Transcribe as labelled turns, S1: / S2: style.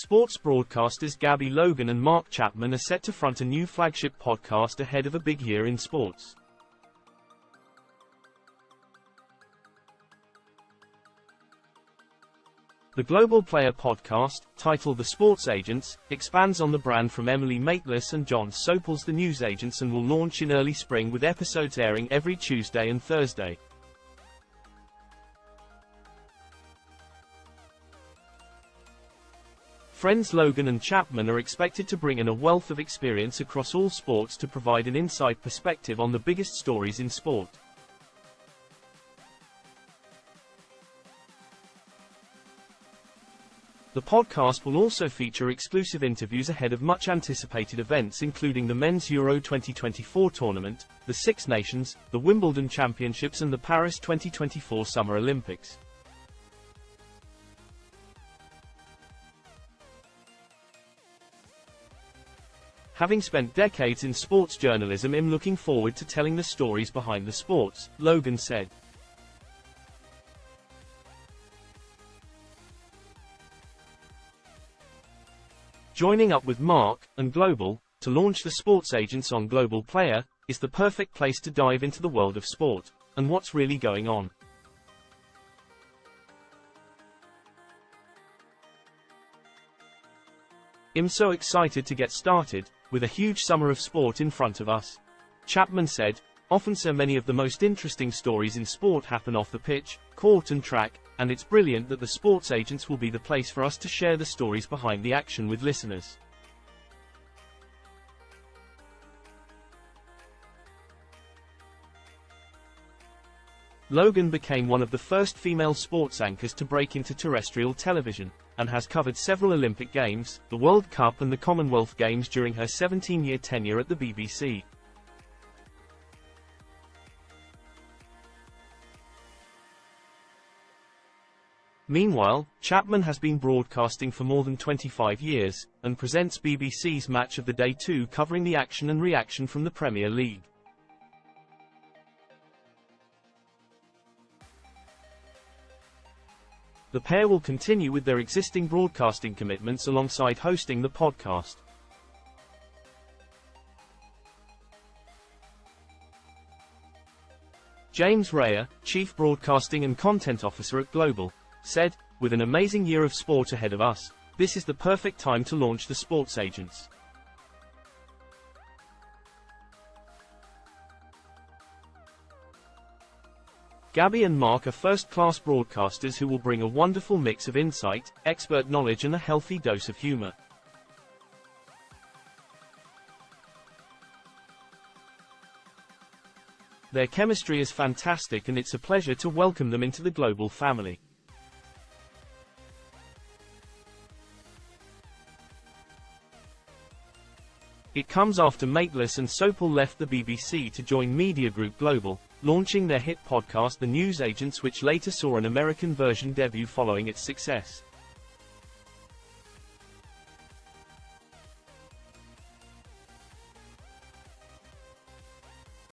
S1: Sports broadcasters Gabby Logan and Mark Chapman are set to front a new flagship podcast ahead of a big year in sports. The Global Player podcast, titled The Sports Agents, expands on the brand from Emily Maitlis and John Sopel's The News Agents and will launch in early spring with episodes airing every Tuesday and Thursday. Friends Logan and Chapman are expected to bring in a wealth of experience across all sports to provide an inside perspective on the biggest stories in sport. The podcast will also feature exclusive interviews ahead of much-anticipated events including the Men's Euro 2024 tournament, the Six Nations, the Wimbledon Championships and the Paris 2024 Summer Olympics. Having spent decades in sports journalism, I'm looking forward to telling the stories behind the sports, Logan said. Joining up with Mark and Global to launch the Sports Agents on Global Player is the perfect place to dive into the world of sport and what's really going on. I'm so excited to get started, with a huge summer of sport in front of us. Chapman said, often so many of the most interesting stories in sport happen off the pitch, court and track, and it's brilliant that the Sports Agents will be the place for us to share the stories behind the action with listeners. Logan became one of the first female sports anchors to break into terrestrial television, and has covered several Olympic Games, the World Cup and the Commonwealth Games during her 17-year tenure at the BBC. Meanwhile, Chapman has been broadcasting for more than 25 years, and presents BBC's Match of the Day 2 covering the action and reaction from the Premier League. The pair will continue with their existing broadcasting commitments alongside hosting the podcast. James Rayer, Chief Broadcasting and Content Officer at Global, said, with an amazing year of sport ahead of us, this is the perfect time to launch the Sports Agents. Gabby and Mark are first-class broadcasters who will bring a wonderful mix of insight, expert knowledge and a healthy dose of humor. Their chemistry is fantastic and it's a pleasure to welcome them into the Global family. It comes after Maitlis and Sopel left the BBC to join Media Group Global, launching their hit podcast The News Agents, which later saw an American version debut following its success.